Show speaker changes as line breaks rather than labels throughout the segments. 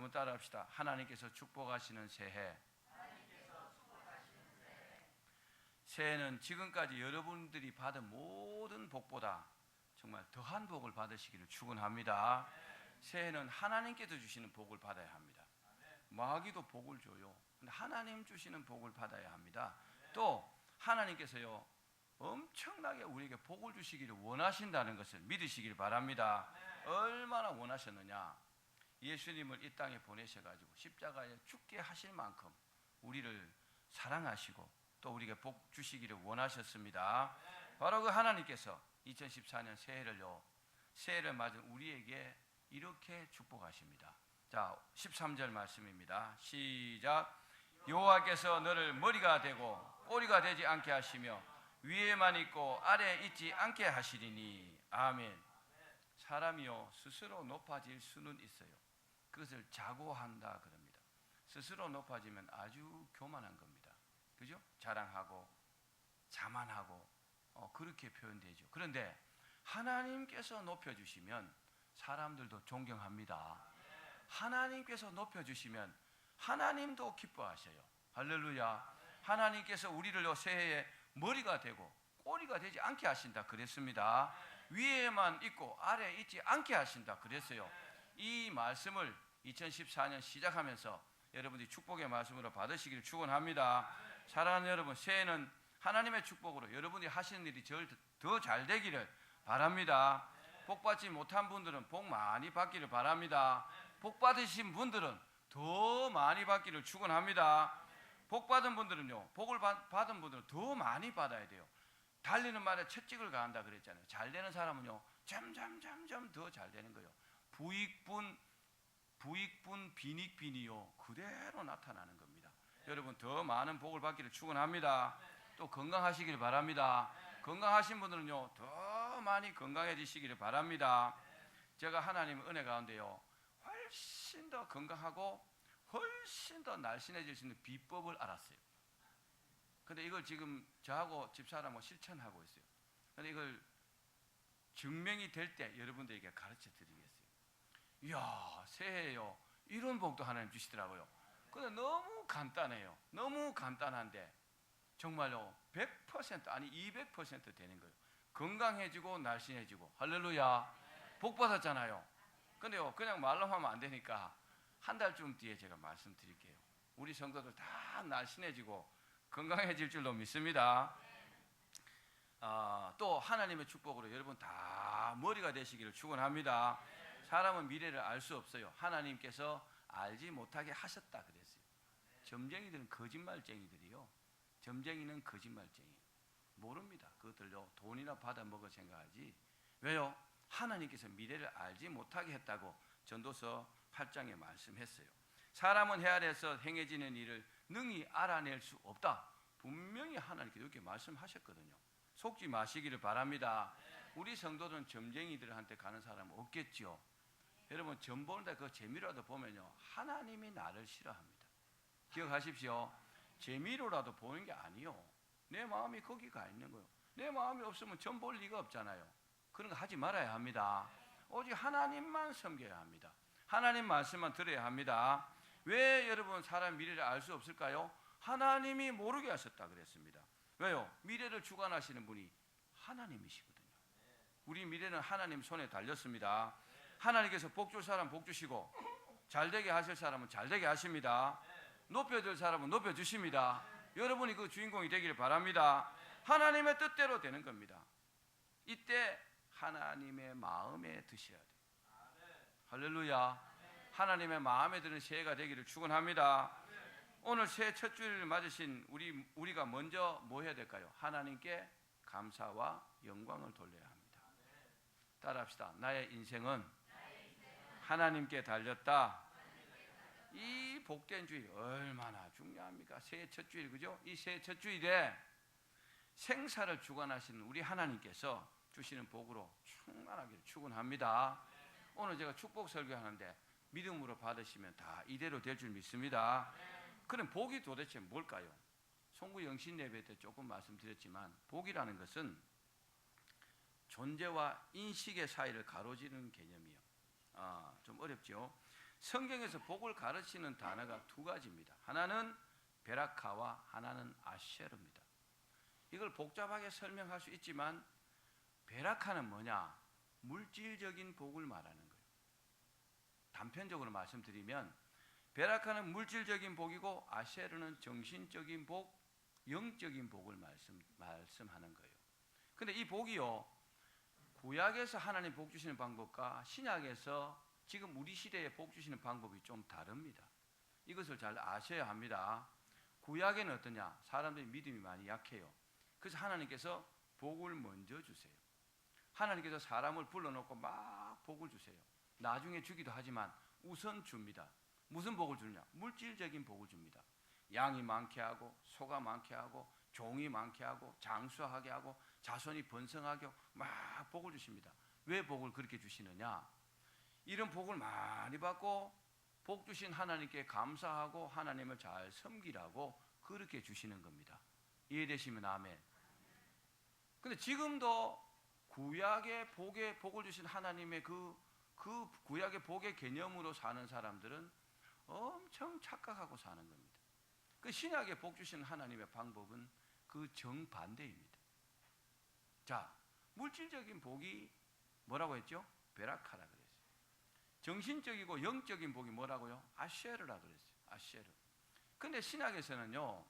한번 따라합시다. 하나님께서 축복하시는 새해. 새해는 지금까지 여러분들이 받은 모든 복보다 정말 더한 복을 받으시기를 축원합니다. 새해는 하나님께서 주시는 복을 받아야 합니다. 마귀도 복을 줘요. 근데 하나님 주시는 복을 받아야 합니다. 또 하나님께서요 엄청나게 우리에게 복을 주시기를 원하신다는 것을 믿으시길 바랍니다. 얼마나 원하셨느냐. 예수님을 이 땅에 보내셔가지고 십자가에 죽게 하실 만큼 우리를 사랑하시고 또 우리에게 복 주시기를 원하셨습니다. 바로 그 하나님께서 2014년 새해를 맞은 우리에게 이렇게 축복하십니다. 자, 13절 말씀입니다. 시작. 여호와께서 너를 머리가 되고 꼬리가 되지 않게 하시며 위에만 있고 아래에 있지 않게 하시리니. 아멘. 사람이요 스스로 높아질 수는 있어요. 그것을 자고한다 그럽니다. 스스로 높아지면 아주 교만한 겁니다. 그죠? 자랑하고 자만하고 그렇게 표현되죠. 그런데 하나님께서 높여주시면 사람들도 존경합니다. 하나님께서 높여주시면 하나님도 기뻐하셔요. 할렐루야. 하나님께서 우리를 새해에 머리가 되고 꼬리가 되지 않게 하신다 그랬습니다. 위에만 있고 아래에 있지 않게 하신다 그랬어요. 이 말씀을 2014년 시작하면서 여러분들이 축복의 말씀으로 받으시기를 축원합니다. 사랑하는 여러분, 새해는 하나님의 축복으로 여러분이 하시는 일이 더 잘 되기를 바랍니다. 복 받지 못한 분들은 복 많이 받기를 바랍니다. 복 받으신 분들은 더 많이 받기를 축원합니다. 복 받은 분들은요, 복을 받은 분들은 더 많이 받아야 돼요. 달리는 말에 채찍을 가한다 그랬잖아요. 잘 되는 사람은요 점점 더 잘 되는 거예요. 부익분 빈익빈이요 그대로 나타나는 겁니다. 여러분 더 많은 복을 받기를 축원합니다. 또 건강하시기를 바랍니다. 건강하신 분들은요 더 많이 건강해지시기를 바랍니다. 제가 하나님의 은혜 가운데요 훨씬 더 건강하고 훨씬 더 날씬해질 수 있는 비법을 알았어요. 근데 이걸 지금 저하고 집사람하고 실천하고 있어요. 근데 이걸 증명이 될 때 여러분들에게 가르쳐 드리겠어요. 이야, 새해요 이런 복도 하나님 주시더라고요. 근데 너무 간단해요. 너무 간단한데 정말로 100% 아니 200% 되는 거예요. 건강해지고 날씬해지고. 할렐루야. 복 받았잖아요. 근데요 그냥 말로 하면 안 되니까 한 달쯤 뒤에 제가 말씀드릴게요. 우리 성도들 다 날씬해지고 건강해질 줄로 믿습니다. 또 하나님의 축복으로 여러분 다 머리가 되시기를 축원합니다. 사람은 미래를 알 수 없어요. 하나님께서 알지 못하게 하셨다 그랬어요. 점쟁이들은 거짓말쟁이들이요. 점쟁이는 거짓말쟁이. 모릅니다. 그것들요 돈이나 받아 먹을 생각하지. 왜요? 하나님께서 미래를 알지 못하게 했다고 전도서 8장에 말씀했어요. 사람은 해 아래에서 행해지는 일을 능히 알아낼 수 없다. 분명히 하나님께서 이렇게 말씀하셨거든요. 속지 마시기를 바랍니다. 우리 성도들은 점쟁이들한테 가는 사람은 없겠죠. 여러분 점 보는데 그 재미로라도 보면요 하나님이 나를 싫어합니다. 기억하십시오. 재미로라도 보는 게 아니요 내 마음이 거기 가 있는 거예요. 내 마음이 없으면 점 볼 리가 없잖아요. 그런 거 하지 말아야 합니다. 오직 하나님만 섬겨야 합니다. 하나님 말씀만 들어야 합니다. 왜 여러분 사람 미래를 알 수 없을까요? 하나님이 모르게 하셨다 그랬습니다. 왜요? 미래를 주관하시는 분이 하나님이시거든요. 우리 미래는 하나님 손에 달렸습니다. 하나님께서 복 줄 사람 복 주시고 잘되게 하실 사람은 잘되게 하십니다. 높여줄 사람은 높여주십니다. 여러분이 그 주인공이 되기를 바랍니다. 하나님의 뜻대로 되는 겁니다. 이때 하나님의 마음에 드셔야 돼요. 할렐루야. 하나님의 마음에 드는 새해가 되기를 축원합니다. 오늘 새해 첫 주일을 맞으신 우리가 먼저 뭐 해야 될까요? 하나님께 감사와 영광을 돌려야 합니다. 따라합시다. 나의 인생은 하나님께 달렸다. 이 복된 주일 얼마나 중요합니까? 새해 첫 주일, 그죠? 이 새해 첫 주일에 생사를 주관하시는 우리 하나님께서 주시는 복으로 충만하기를 축원합니다. 오늘 제가 축복 설교하는데 믿음으로 받으시면 다 이대로 될 줄 믿습니다. 그럼 복이 도대체 뭘까요? 송구 영신 예배 때 조금 말씀드렸지만 복이라는 것은 존재와 인식의 사이를 가로지르는 개념이에요. 좀 어렵죠. 성경에서 복을 가르치는 단어가 두 가지입니다. 하나는 베라카와 하나는 아쉐르입니다. 이걸 복잡하게 설명할 수 있지만 베라카는 뭐냐? 물질적인 복을 말하는 거예요. 단편적으로 말씀드리면 베라카는 물질적인 복이고 아쉐르는 정신적인 복, 영적인 복을 말씀하는 거예요. 근데 이 복이요, 구약에서 하나님 복 주시는 방법과 신약에서 지금 우리 시대에 복 주시는 방법이 좀 다릅니다. 이것을 잘 아셔야 합니다. 구약에는 어떠냐? 사람들이 믿음이 많이 약해요. 그래서 하나님께서 복을 먼저 주세요. 하나님께서 사람을 불러놓고 막 복을 주세요. 나중에 주기도 하지만 우선 줍니다. 무슨 복을 주느냐? 물질적인 복을 줍니다. 양이 많게 하고 소가 많게 하고 종이 많게 하고 장수하게 하고 자손이 번성하게 하고 막 복을 주십니다. 왜 복을 그렇게 주시느냐? 이런 복을 많이 받고 복 주신 하나님께 감사하고 하나님을 잘 섬기라고 그렇게 주시는 겁니다. 이해되시면 아멘. 근데 지금도 구약의 복을 주신 하나님의 그 구약의 복의 개념으로 사는 사람들은 엄청 착각하고 사는 겁니다. 그 신약의 복 주신 하나님의 방법은 그 정반대입니다. 자, 물질적인 복이 뭐라고 했죠? 베라카라 그랬어요. 정신적이고 영적인 복이 뭐라고요? 아쉐르라 그랬어요. 아쉐르. 근데 신약에서는요,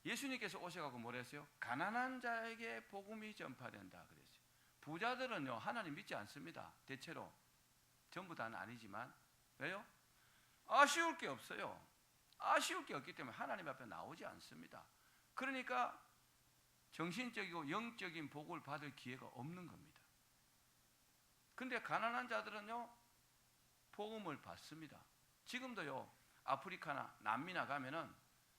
예수님께서 오셔가지고 뭐라 했어요? 가난한 자에게 복음이 전파된다 그랬어요. 부자들은요, 하나님 믿지 않습니다. 대체로. 전부 다는 아니지만. 왜요? 아쉬울 게 없어요. 아쉬울 게 없기 때문에 하나님 앞에 나오지 않습니다. 그러니까 정신적이고 영적인 복을 받을 기회가 없는 겁니다. 근데 가난한 자들은요, 복음을 받습니다. 지금도요, 아프리카나 남미나 가면은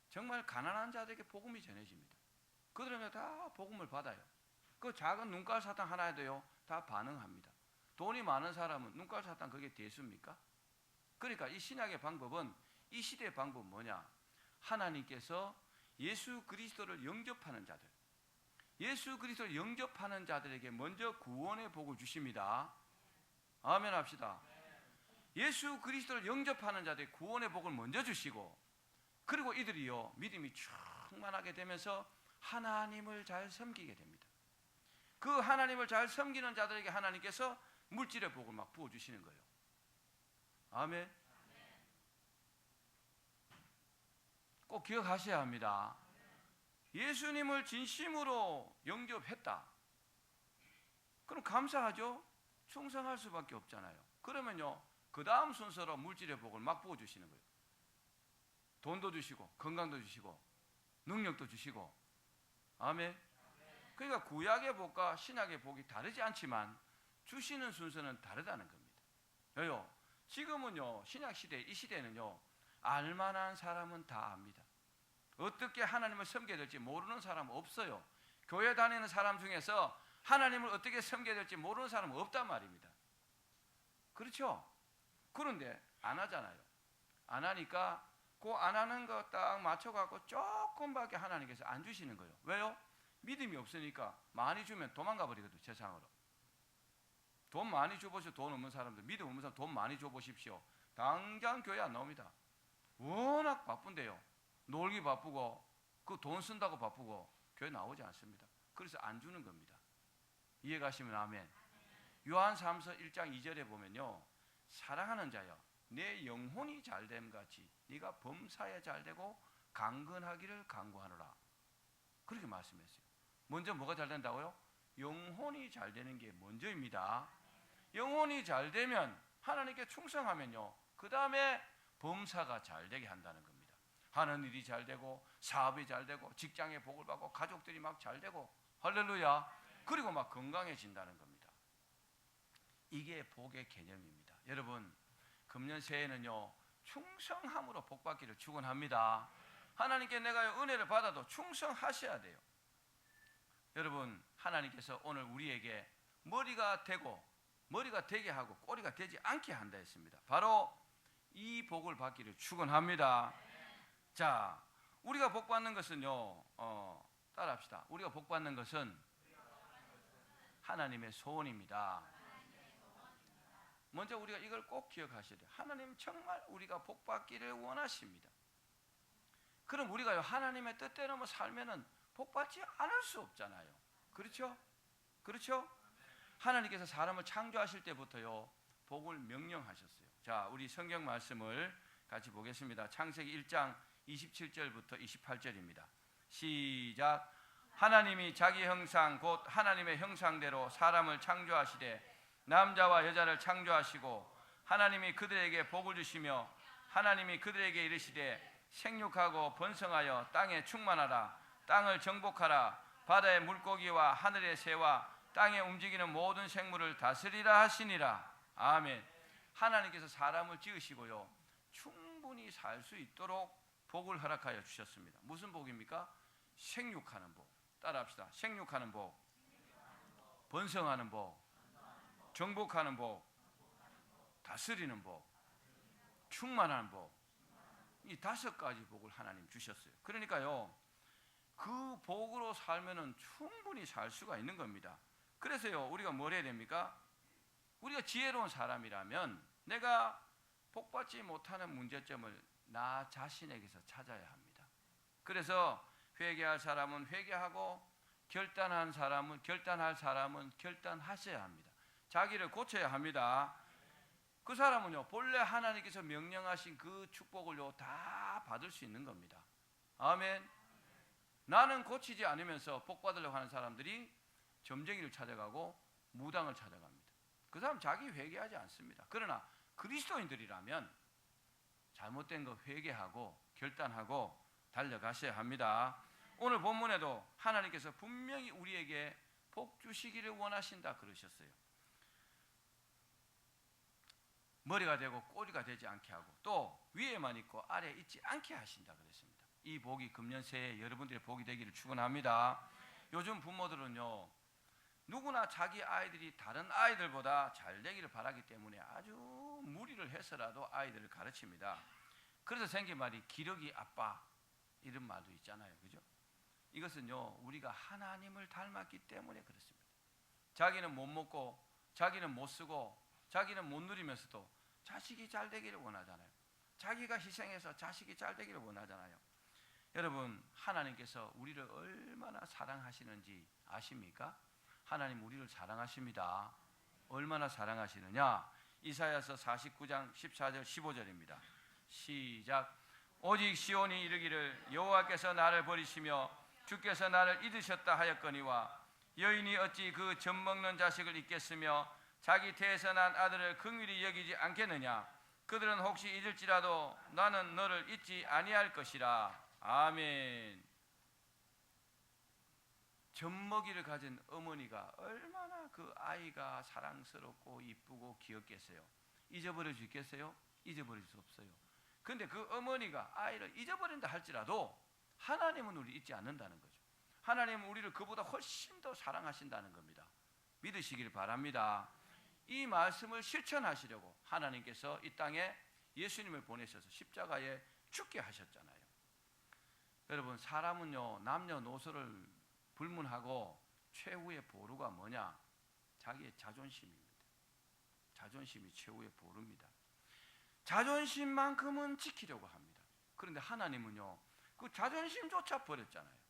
정말 가난한 자들에게 복음이 전해집니다. 그들은 다 복음을 받아요. 그 작은 눈깔 사탕 하나에도요, 다 반응합니다. 돈이 많은 사람은 눈깔 사탕 그게 대수입니까? 그러니까 이 신약의 방법은, 이 시대의 방법은 뭐냐? 하나님께서 예수 그리스도를 영접하는 자들, 예수 그리스도를 영접하는 자들에게 먼저 구원의 복을 주십니다. 아멘 합시다. 예수 그리스도를 영접하는 자들에게 구원의 복을 먼저 주시고, 그리고 이들이요, 믿음이 충만하게 되면서 하나님을 잘 섬기게 됩니다. 그 하나님을 잘 섬기는 자들에게 하나님께서 물질의 복을 막 부어주시는 거예요. 아멘. 꼭 기억하셔야 합니다. 예수님을 진심으로 영접했다. 그럼 감사하죠? 충성할 수밖에 없잖아요. 그러면요, 그 다음 순서로 물질의 복을 막 부어주시는 거예요. 돈도 주시고 건강도 주시고 능력도 주시고. 아멘. 그러니까 구약의 복과 신약의 복이 다르지 않지만 주시는 순서는 다르다는 겁니다. 왜요? 지금은요, 신약 시대, 이 시대는요, 알만한 사람은 다 압니다. 어떻게 하나님을 섬겨야 될지 모르는 사람 없어요. 교회 다니는 사람 중에서 하나님을 어떻게 섬겨야 될지 모르는 사람은 없단 말입니다. 그렇죠? 그런데 안 하잖아요. 안 하니까 그 안 하는 거 딱 맞춰갖고 조금밖에 하나님께서 안 주시는 거예요. 왜요? 믿음이 없으니까. 많이 주면 도망가 버리거든요, 세상으로. 돈 많이 줘보시오. 돈 없는 사람들, 믿음 없는 사람 돈 많이 줘보십시오. 당장 교회 안 나옵니다. 워낙 바쁜데요. 놀기 바쁘고 그 돈 쓴다고 바쁘고 교회 나오지 않습니다. 그래서 안 주는 겁니다. 이해 가시면 아멘. 요한 3서 1장 2절에 보면요, 사랑하는 자여, 내 영혼이 잘됨 같이 네가 범사에 잘되고 강건하기를 간구하노라. 그렇게 말씀했어요. 먼저 뭐가 잘 된다고요? 영혼이 잘 되는 게 먼저입니다. 영혼이 잘 되면, 하나님께 충성하면요, 그 다음에 범사가 잘 되게 한다는 겁니다. 하는 일이 잘 되고 사업이 잘 되고 직장에 복을 받고 가족들이 막 잘 되고, 할렐루야. 그리고 막 건강해진다는 겁니다. 이게 복의 개념입니다. 여러분, 금년 새해는요, 충성함으로 복 받기를 축원합니다. 하나님께 내가 은혜를 받아도 충성하셔야 돼요. 여러분, 하나님께서 오늘 우리에게 머리가 되게 하고 꼬리가 되지 않게 한다 했습니다. 바로 이 복을 받기를 축원합니다. 자, 우리가 복 받는 것은요, 따라합시다. 우리가 복 받는 것은 하나님의 소원입니다. 먼저 우리가 이걸 꼭 기억하셔야 돼요. 하나님 정말 우리가 복받기를 원하십니다. 그럼 우리가 하나님의 뜻대로 살면은 복받지 않을 수 없잖아요. 그렇죠? 그렇죠? 하나님께서 사람을 창조하실 때부터요 복을 명령하셨어요. 자, 우리 성경 말씀을 같이 보겠습니다. 창세기 1장 27절부터 28절입니다. 시작. 하나님이 자기 형상 곧 하나님의 형상대로 사람을 창조하시되 남자와 여자를 창조하시고 하나님이 그들에게 복을 주시며 하나님이 그들에게 이르시되 생육하고 번성하여 땅에 충만하라. 땅을 정복하라. 바다의 물고기와 하늘의 새와 땅에 움직이는 모든 생물을 다스리라 하시니라. 아멘. 하나님께서 사람을 지으시고요 충분히 살 수 있도록 복을 허락하여 주셨습니다. 무슨 복입니까? 생육하는 복. 따라합시다. 생육하는 복, 번성하는 복, 정복하는 복, 다스리는 복, 충만한 복. 이 5가지 복을 하나님 주셨어요. 그러니까요 그 복으로 살면은 충분히 살 수가 있는 겁니다. 그래서요 우리가 뭘 해야 됩니까? 우리가 지혜로운 사람이라면 내가 복받지 못하는 문제점을 나 자신에게서 찾아야 합니다. 그래서 회개할 사람은 회개하고 결단할 사람은 결단하셔야 합니다. 자기를 고쳐야 합니다. 그 사람은요 본래 하나님께서 명령하신 그 축복을요 다 받을 수 있는 겁니다. 아멘. 나는 고치지 않으면서 복 받으려고 하는 사람들이 점쟁이를 찾아가고 무당을 찾아갑니다. 그 사람 자기 회개하지 않습니다. 그러나 그리스도인들이라면 잘못된 거 회개하고 결단하고 달려가셔야 합니다. 오늘 본문에도 하나님께서 분명히 우리에게 복 주시기를 원하신다 그러셨어요. 머리가 되고 꼬리가 되지 않게 하고 또 위에만 있고 아래에 있지 않게 하신다 그랬습니다. 이 복이 금년 새해 여러분들의 복이 되기를 축원합니다. 요즘 부모들은요 누구나 자기 아이들이 다른 아이들보다 잘 되기를 바라기 때문에 아주 무리를 해서라도 아이들을 가르칩니다. 그래서 생긴 말이 기러기 아빠 이런 말도 있잖아요. 그죠? 이것은요 우리가 하나님을 닮았기 때문에 그렇습니다. 자기는 못 먹고 자기는 못 쓰고 자기는 못 누리면서도 자식이 잘 되기를 원하잖아요. 자기가 희생해서 자식이 잘 되기를 원하잖아요. 여러분 하나님께서 우리를 얼마나 사랑하시는지 아십니까? 하나님 우리를 사랑하십니다. 얼마나 사랑하시느냐? 이사야서 49장 14절 15절입니다. 시작. 오직 시온이 이르기를 여호와께서 나를 버리시며 주께서 나를 잊으셨다 하였거니와 여인이 어찌 그 젖먹는 자식을 잊겠으며 자기 태에서 난 아들을 긍휼히 여기지 않겠느냐? 그들은 혹시 잊을지라도 나는 너를 잊지 아니할 것이라. 아멘. 젖먹이를 가진 어머니가 얼마나 그 아이가 사랑스럽고 이쁘고 귀엽겠어요. 잊어버릴 수 있겠어요? 잊어버릴 수 없어요. 그런데 그 어머니가 아이를 잊어버린다 할지라도 하나님은 우리를 잊지 않는다는 거죠. 하나님은 우리를 그보다 훨씬 더 사랑하신다는 겁니다. 믿으시길 바랍니다. 이 말씀을 실천하시려고 하나님께서 이 땅에 예수님을 보내셔서 십자가에 죽게 하셨잖아요. 여러분 사람은요 남녀노소를 불문하고 최후의 보루가 뭐냐? 자기의 자존심입니다. 자존심이 최후의 보루입니다. 자존심만큼은 지키려고 합니다. 그런데 하나님은요 그 자존심조차 버렸잖아요.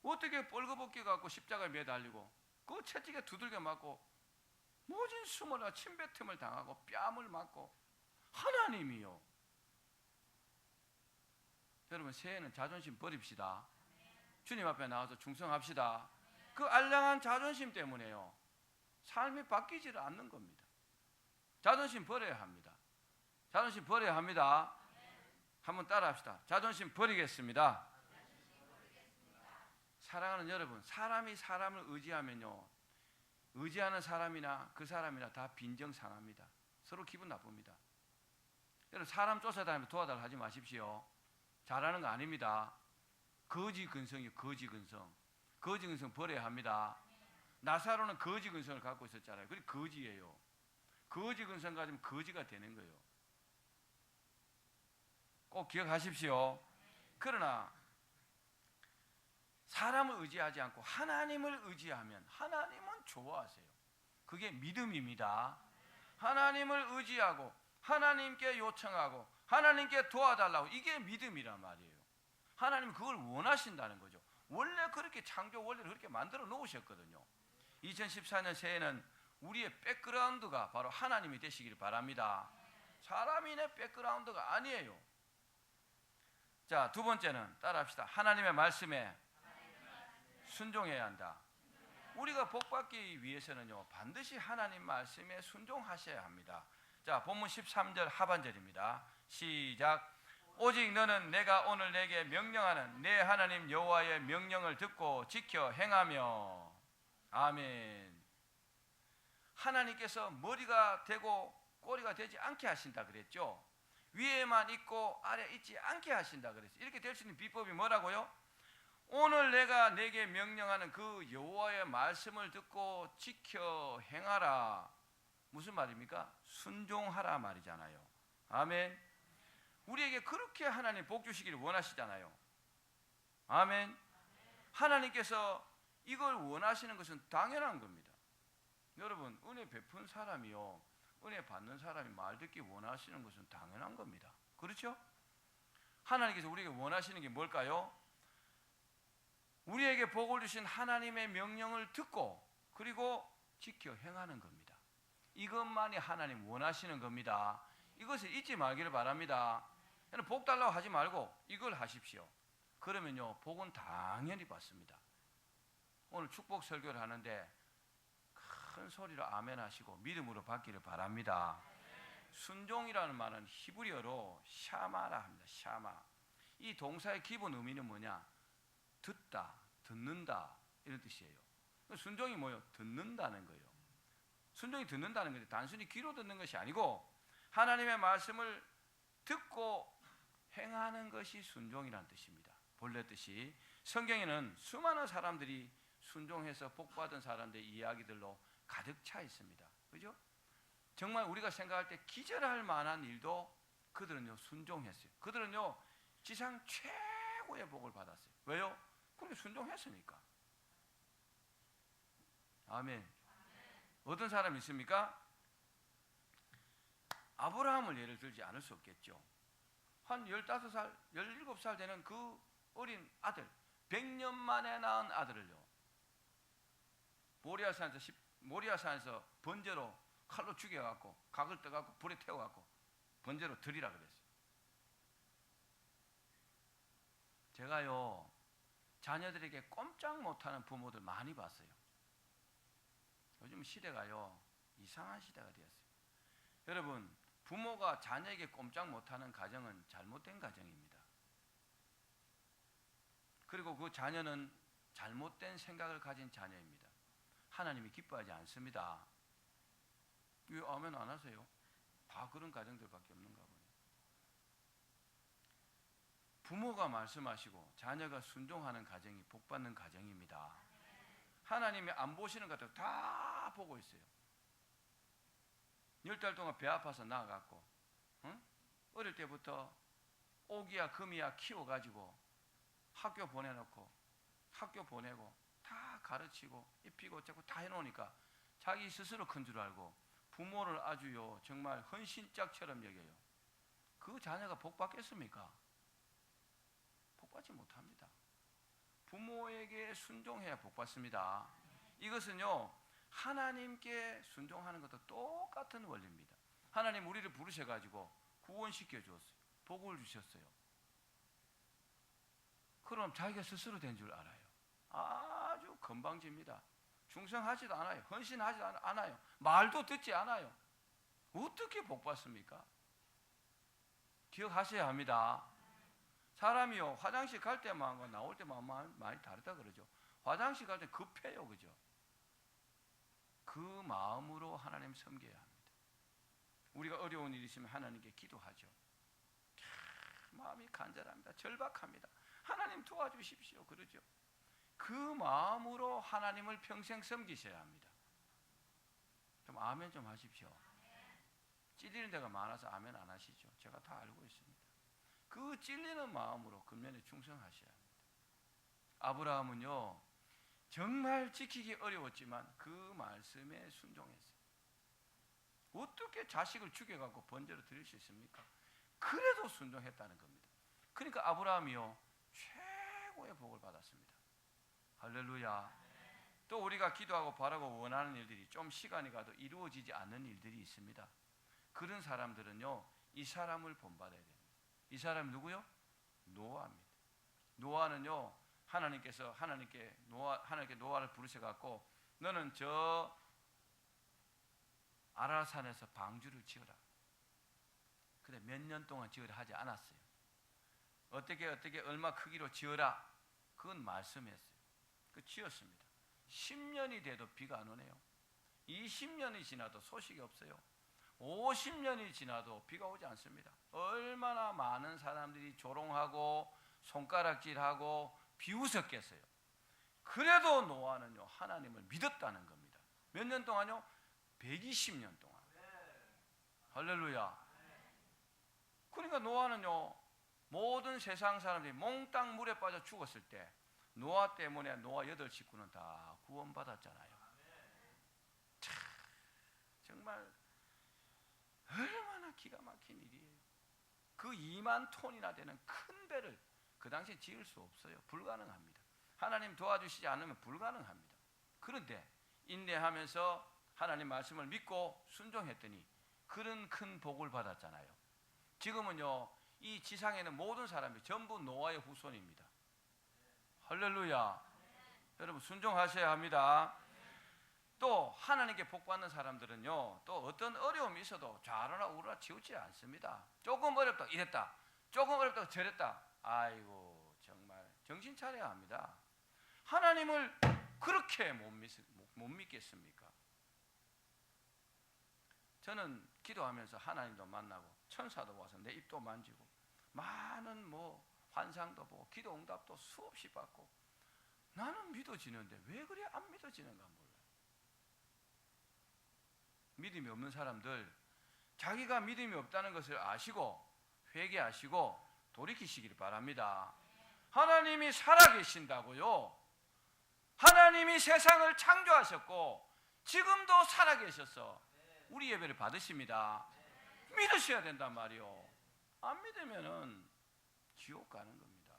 어떻게 뻘거벗겨 갖고 십자가에 매달리고 그 채찍에 두들겨 맞고 모진 수모나 침뱉음을 당하고 뺨을 맞고 하나님이요. 여러분 새해는 자존심 버립시다. 주님 앞에 나와서 충성합시다. 그 알량한 자존심 때문에요 삶이 바뀌지를 않는 겁니다. 자존심 버려야 합니다. 자존심 버려야 합니다. 한번 따라합시다. 자존심 버리겠습니다. 사랑하는 여러분, 사람이 사람을 의지하면요 의지하는 사람이나 그 사람이나 다 빈정상합니다. 서로 기분 나쁩니다. 여러분 사람 쫓아다니면 도와달라 하지 마십시오. 잘하는 거 아닙니다. 거지 근성이요. 거지 근성. 거지 근성 버려야 합니다. 나사로는 거지 근성을 갖고 있었잖아요. 그게 거지예요. 거지 근성 가지면 거지가 되는 거예요. 꼭 기억하십시오. 그러나 사람을 의지하지 않고 하나님을 의지하면 하나님은 좋아하세요. 그게 믿음입니다. 하나님을 의지하고 하나님께 요청하고 하나님께 도와달라고, 이게 믿음이란 말이에요. 하나님은 그걸 원하신다는 거죠. 원래 그렇게 창조 원리를 그렇게 만들어 놓으셨거든요. 2014년 새해는 우리의 백그라운드가 바로 하나님이 되시길 바랍니다. 사람이 내 백그라운드가 아니에요. 자, 두 번째는 따라합시다. 하나님의 말씀에 순종해야 한다. 우리가 복받기 위해서는요, 반드시 하나님 말씀에 순종하셔야 합니다. 자, 본문 13절 하반절입니다. 시작. 오직 너는 내가 오늘 내게 명령하는 내 하나님 여호와의 명령을 듣고 지켜 행하며. 아멘. 하나님께서 머리가 되고 꼬리가 되지 않게 하신다 그랬죠. 위에만 있고 아래 있지 않게 하신다 그랬어요. 이렇게 될 수 있는 비법이 뭐라고요? 오늘 내가 내게 명령하는 그 여호와의 말씀을 듣고 지켜 행하라. 무슨 말입니까? 순종하라 말이잖아요. 아멘. 우리에게 그렇게 하나님 복 주시기를 원하시잖아요. 아멘. 하나님께서 이걸 원하시는 것은 당연한 겁니다. 여러분, 은혜 베푼 사람이요, 은혜 받는 사람이 말 듣기 원하시는 것은 당연한 겁니다. 그렇죠? 하나님께서 우리에게 원하시는 게 뭘까요? 우리에게 복을 주신 하나님의 명령을 듣고 그리고 지켜 행하는 겁니다. 이것만이 하나님 원하시는 겁니다. 이것을 잊지 말기를 바랍니다. 복 달라고 하지 말고 이걸 하십시오. 그러면요, 복은 당연히 받습니다. 오늘 축복 설교를 하는데 큰 소리로 아멘 하시고 믿음으로 받기를 바랍니다. 순종이라는 말은 히브리어로 샤마라 합니다. 샤마. 이 동사의 기본 의미는 뭐냐? 듣다, 듣는다, 이런 뜻이에요. 순종이 뭐예요? 듣는다는 거예요. 순종이 듣는다는 것이 단순히 귀로 듣는 것이 아니고 하나님의 말씀을 듣고 행하는 것이 순종이라는 뜻입니다. 본래 뜻이. 성경에는 수많은 사람들이 순종해서 복받은 사람들의 이야기들로 가득 차 있습니다. 그죠? 정말 우리가 생각할 때 기절할 만한 일도 그들은요, 순종했어요. 그들은요, 지상 최고의 복을 받았어요. 왜요? 그렇게 순종했으니까. 아멘. 어떤 사람이 있습니까? 아브라함을 예를 들지 않을 수 없겠죠. 한 15살, 17살 되는 그 어린 아들, 100년 만에 낳은 아들을요, 모리아산에서 번제로 칼로 죽여갖고 각을 떠갖고 불에 태워갖고 번제로 드리라 그랬어요. 제가요, 자녀들에게 꼼짝 못하는 부모들 많이 봤어요. 요즘 시대가요, 이상한 시대가 되었어요. 여러분, 부모가 자녀에게 꼼짝 못하는 가정은 잘못된 가정입니다. 그리고 그 자녀는 잘못된 생각을 가진 자녀입니다. 하나님이 기뻐하지 않습니다. 왜 아멘 안 하세요? 다 그런 가정들밖에 없는가 보네요. 부모가 말씀하시고 자녀가 순종하는 가정이 복받는 가정입니다. 하나님이 안 보시는 것들 다 보고 있어요. 10달 동안 배 아파서 나아갔고, 응? 어릴 때부터 오기야 금이야 키워가지고 학교 보내놓고 학교 보내고 다 가르치고 입히고 어쩌고 다 해놓으니까 자기 스스로 큰 줄 알고 부모를 아주요 정말 헌신짝처럼 여겨요. 그 자녀가 복 받겠습니까? 복 받지 못합니다. 부모에게 순종해야 복 받습니다. 이것은요, 하나님께 순종하는 것도 똑같은 원리입니다. 하나님 우리를 부르셔가지고 구원시켜 주었어요. 복을 주셨어요. 그럼 자기가 스스로 된 줄 알아요. 아주 건방집니다. 충성하지도 않아요. 헌신하지도 않아요. 말도 듣지 않아요. 어떻게 복 받습니까? 기억하셔야 합니다. 사람이요, 화장실 갈 때만 나올 때만 많이 다르다 그러죠. 화장실 갈 때 급해요, 그죠? 그 마음으로 하나님 섬겨야 합니다. 우리가 어려운 일이 있으면 하나님께 기도하죠. 마음이 간절합니다. 절박합니다. 하나님 도와주십시오. 그러죠. 그 마음으로 하나님을 평생 섬기셔야 합니다. 좀 아멘 좀 하십시오. 찔리는 데가 많아서 아멘 안 하시죠. 제가 다 알고 있습니다. 그 찔리는 마음으로 근면에 충성하셔야 합니다. 아브라함은요, 정말 지키기 어려웠지만 그 말씀에 순종했어요. 어떻게 자식을 죽여갖고 번제로 드릴 수 있습니까? 그래도 순종했다는 겁니다. 그러니까 아브라함이요 최고의 복을 받았습니다. 할렐루야. 또 우리가 기도하고 바라고 원하는 일들이 좀 시간이 가도 이루어지지 않는 일들이 있습니다. 그런 사람들은요 이 사람을 본받아야 됩니다. 이 사람이 누구요? 노아입니다. 노아는요 하나님께 노아를 부르셔갖고 너는 저 아라산에서 방주를 지어라. 근데 몇 년 동안 지으라 하지 않았어요. 어떻게 얼마 크기로 지어라. 그건 말씀했어요. 그 지었습니다. 10년이 돼도 비가 안 오네요. 20년이 지나도 소식이 없어요. 50년이 지나도 비가 오지 않습니다. 얼마나 많은 사람들이 조롱하고 손가락질하고 비웃었겠어요. 그래도 노아는요 하나님을 믿었다는 겁니다. 몇 년 동안요? 120년 동안. 할렐루야. 그러니까 노아는요 모든 세상 사람들이 몽땅 물에 빠져 죽었을 때 노아 때문에 노아 8식구는 다 구원받았잖아요. 참, 정말 얼마나 기가 막힌 일이에요. 그 2만 톤이나 되는 큰 배를 그 당시에 지을 수 없어요. 불가능합니다. 하나님 도와주시지 않으면 불가능합니다. 그런데 인내하면서 하나님 말씀을 믿고 순종했더니 그런 큰 복을 받았잖아요. 지금은요 이 지상에는 모든 사람이 전부 노아의 후손입니다. 할렐루야. 여러분 순종하셔야 합니다. 또 하나님께 복받는 사람들은요 또 어떤 어려움이 있어도 좌로나 우로나 치우지 않습니다. 조금 어렵다 이랬다, 조금 어렵다 저랬다, 아이고 정말 정신 차려야 합니다. 하나님을 그렇게 못 믿겠습니까? 저는 기도하면서 하나님도 만나고 천사도 와서 내 입도 만지고 많은 환상도 보고 기도 응답도 수없이 받고 나는 믿어지는데 왜 그래 안 믿어지는가 몰라요. 믿음이 없는 사람들 자기가 믿음이 없다는 것을 아시고 회개하시고 돌이키시기를 바랍니다. 하나님이 살아계신다고요. 하나님이 세상을 창조하셨고 지금도 살아계셔서 우리 예배를 받으십니다. 믿으셔야 된단 말이요. 안 믿으면은 지옥 가는 겁니다.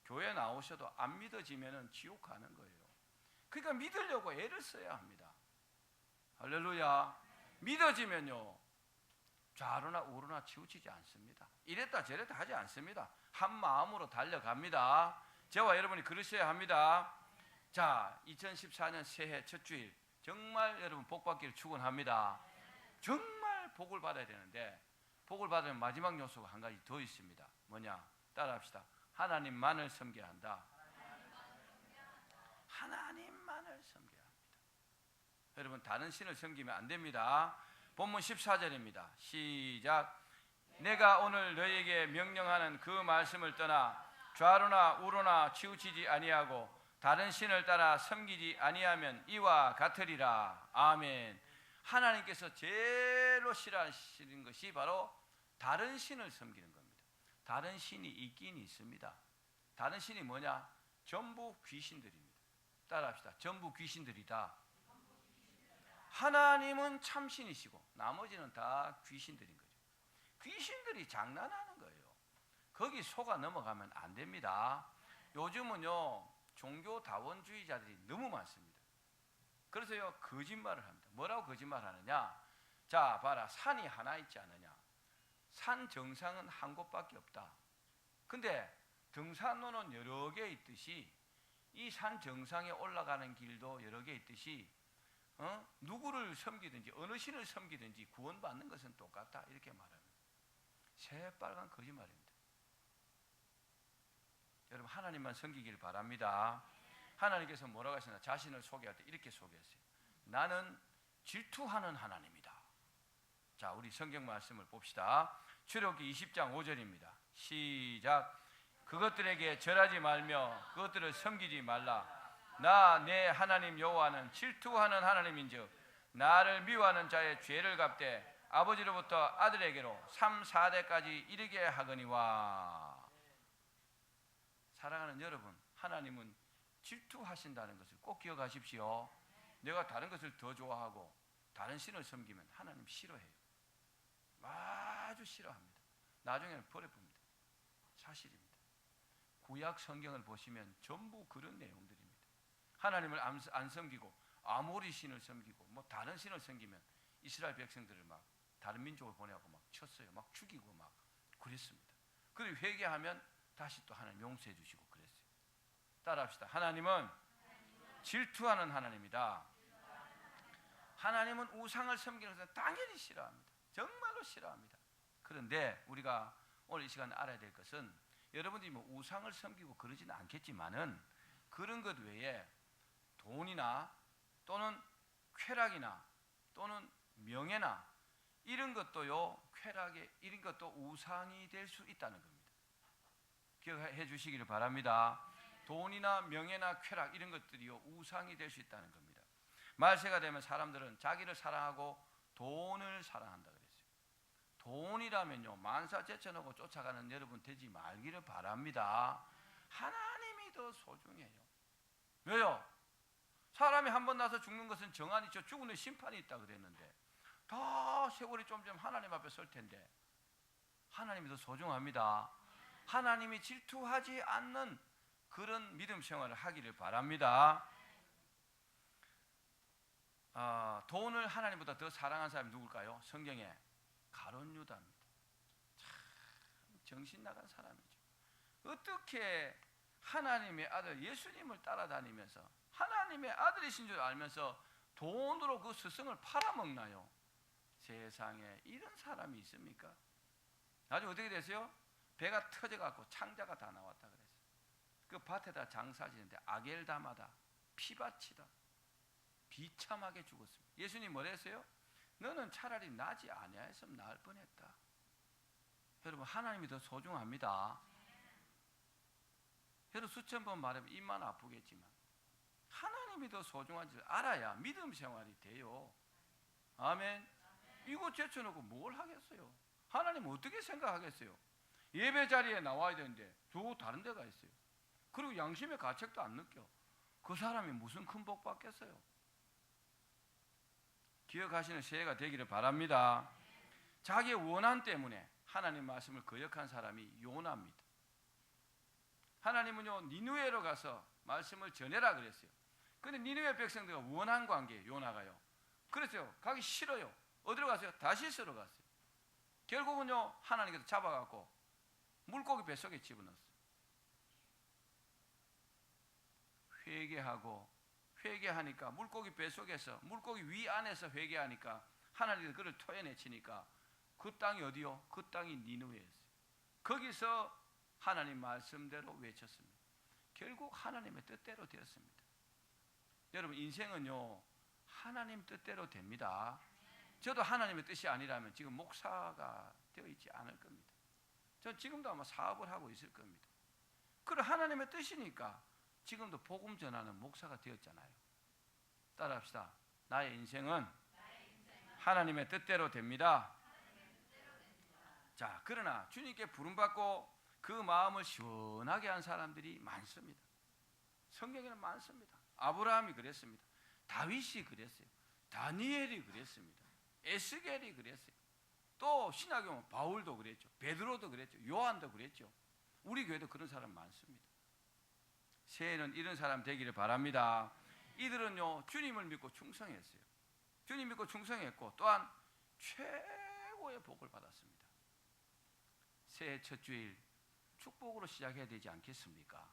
교회 나오셔도 안 믿어지면은 지옥 가는 거예요. 그러니까 믿으려고 애를 써야 합니다. 할렐루야. 믿어지면요 좌로나 우로나 치우치지 않습니다. 이랬다 저랬다 하지 않습니다. 한 마음으로 달려갑니다. 저와 여러분이 그러셔야 합니다. 자, 2014년 새해 첫 주일 정말 여러분 복 받기를 축원합니다. 정말 복을 받아야 되는데 복을 받으면 마지막 요소가 한 가지 더 있습니다. 뭐냐? 따라합시다. 하나님만을 섬겨야 한다. 하나님만을 섬겨야 합니다. 여러분 다른 신을 섬기면 안 됩니다. 본문 14절입니다. 시작. 내가 오늘 너희에게 명령하는 그 말씀을 떠나 좌로나 우로나 치우치지 아니하고 다른 신을 따라 섬기지 아니하면 이와 같으리라. 아멘. 하나님께서 제일로 싫어하시는 것이 바로 다른 신을 섬기는 겁니다. 다른 신이 있긴 있습니다. 다른 신이 뭐냐? 전부 귀신들입니다. 따라합시다. 전부 귀신들이다. 하나님은 참신이시고 나머지는 다 귀신들인 거죠. 귀신들이 장난하는 거예요. 거기 속아 넘어가면 안 됩니다. 요즘은요 종교 다원주의자들이 너무 많습니다. 그래서요 거짓말을 합니다. 뭐라고 거짓말하느냐? 자 봐라, 산이 하나 있지 않느냐? 산 정상은 한 곳밖에 없다. 근데 등산로는 여러 개 있듯이 이 산 정상에 올라가는 길도 여러 개 있듯이 누구를 섬기든지 어느 신을 섬기든지 구원받는 것은 똑같다, 이렇게 말합니다. 새빨간 거짓말입니다. 여러분 하나님만 섬기길 바랍니다. 하나님께서 뭐라고 하시나? 자신을 소개할 때 이렇게 소개했어요. 나는 질투하는 하나님이다. 자, 우리 성경 말씀을 봅시다. 출애굽기 20장 5절입니다. 시작. 그것들에게 절하지 말며 그것들을 섬기지 말라. 나 내 하나님 여호와는 질투하는 하나님인즉 나를 미워하는 자의 죄를 갚되 아버지로부터 아들에게로 3, 4대까지 이르게 하거니와. 사랑하는 여러분, 하나님은 질투하신다는 것을 꼭 기억하십시오. 내가 다른 것을 더 좋아하고 다른 신을 섬기면 하나님 싫어해요. 아주 싫어합니다. 나중에는 버려봅니다. 사실입니다. 구약 성경을 보시면 전부 그런 내용들입니다. 하나님을 안 섬기고 아모리 신을 섬기고 뭐 다른 신을 섬기면 이스라엘 백성들을 막 다른 민족을 보내고 막 쳤어요. 막 죽이고 막 그랬습니다. 그리고 회개하면 다시 또 하나님 용서해 주시고 그랬어요. 따라합시다. 하나님은 질투하는 하나님이다. 하나님은 우상을 섬기는 것을 당연히 싫어합니다. 정말로 싫어합니다. 그런데 우리가 오늘 이 시간에 알아야 될 것은 여러분들이 뭐 우상을 섬기고 그러지는 않겠지만은 그런 것 외에 돈이나 또는 쾌락이나 또는 명예나 이런 것도요, 쾌락에 이런 것도 우상이 될 수 있다는 겁니다. 기억해 주시기를 바랍니다. 돈이나 명예나 쾌락 이런 것들이요, 우상이 될 수 있다는 겁니다. 말세가 되면 사람들은 자기를 사랑하고 돈을 사랑한다 그랬어요. 돈이라면요, 만사 제쳐놓고 쫓아가는 여러분 되지 말기를 바랍니다. 하나님이 더 소중해요. 왜요? 사람이 한 번 나서 죽는 것은 정한이 있죠. 죽은 후에 심판이 있다 그랬는데 다 세월이 좀 하나님 앞에 설 텐데 하나님이 더 소중합니다. 하나님이 질투하지 않는 그런 믿음 생활을 하기를 바랍니다. 돈을 하나님보다 더 사랑하는 사람이 누굴까요? 성경에 가룟 유다입니다. 참 정신 나간 사람이죠. 어떻게 하나님의 아들 예수님을 따라다니면서 하나님의 아들이신 줄 알면서 돈으로 그 스승을 팔아먹나요? 세상에 이런 사람이 있습니까? 나중에 어떻게 됐어요? 배가 터져갖고 창자가 다 나왔다 그랬어요. 그 밭에다 장사지는데 아겔다마다 피바치다 비참하게 죽었습니다. 예수님 뭐라 했어요? 너는 차라리 나지 아니하였으면 나을 뻔했다. 여러분 하나님이 더 소중합니다. 여러분 수천 번 말하면 입만 아프겠지만 하나님이 더 소중한 줄 알아야 믿음 생활이 돼요. 아멘. 이거 제쳐놓고 뭘 하겠어요? 하나님 어떻게 생각하겠어요? 예배 자리에 나와야 되는데 저 다른 데가 있어요. 그리고 양심의 가책도 안 느껴. 그 사람이 무슨 큰 복 받겠어요? 기억하시는 새해가 되기를 바랍니다. 자기의 원한 때문에 하나님 말씀을 거역한 사람이 요나입니다. 하나님은요 니느웨로 가서 말씀을 전해라 그랬어요. 근데 니느웨 백성들과 원한 관계에 요나가요. 그래서 가기 싫어요. 어디로 갔어요? 다시스로 갔어요. 결국은요 하나님께서 잡아갖고 물고기 뱃속에 집어넣었어요. 회개하니까 물고기 뱃속에서 물고기 위 안에서 회개하니까 하나님께서 그를 토해내치니까 그 땅이 어디요? 그 땅이 니느웨였어요. 거기서 하나님 말씀대로 외쳤습니다. 결국 하나님의 뜻대로 되었습니다. 여러분 인생은요 하나님 뜻대로 됩니다. 저도 하나님의 뜻이 아니라면 지금 목사가 되어 있지 않을 겁니다. 전 지금도 아마 사업을 하고 있을 겁니다. 그래 하나님의 뜻이니까 지금도 복음 전하는 목사가 되었잖아요. 따라합시다. 나의 인생은 하나님의 뜻대로 됩니다. 자, 그러나 주님께 부름받고 그 마음을 시원하게 한 사람들이 많습니다. 성경에는 많습니다. 아브라함이 그랬습니다. 다윗이 그랬어요. 다니엘이 그랬습니다. 에스겔이 그랬어요. 또 신약에 보면 바울도 그랬죠. 베드로도 그랬죠. 요한도 그랬죠. 우리 교회도 그런 사람 많습니다. 새해는 이런 사람 되기를 바랍니다. 이들은요 주님을 믿고 충성했어요. 주님 믿고 충성했고 또한 최고의 복을 받았습니다. 새해 첫 주일 축복으로 시작해야 되지 않겠습니까?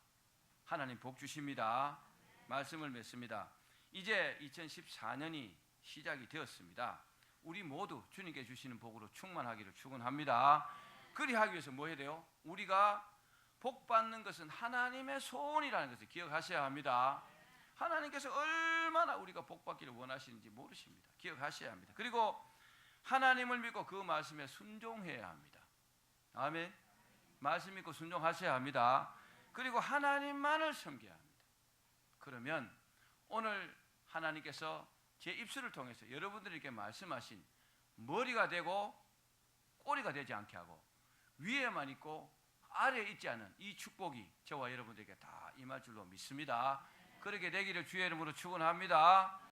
하나님 복 주십니다. 말씀을 맺습니다. 이제 2014년이 시작이 되었습니다. 우리 모두 주님께 주시는 복으로 충만하기를 축원합니다. 그리하기 위해서 뭐 해야 돼요? 우리가 복 받는 것은 하나님의 소원이라는 것을 기억하셔야 합니다. 하나님께서 얼마나 우리가 복 받기를 원하시는지 모르십니다. 기억하셔야 합니다. 그리고 하나님을 믿고 그 말씀에 순종해야 합니다. 아멘. 말씀 믿고 순종하셔야 합니다. 그리고 하나님만을 섬겨야 합니다. 그러면 오늘 하나님께서 제 입술을 통해서 여러분들에게 말씀하신 머리가 되고 꼬리가 되지 않게 하고 위에만 있고 아래에 있지 않은 이 축복이 저와 여러분들에게 다 임할 줄로 믿습니다. 그렇게 되기를 주의 이름으로 축원합니다.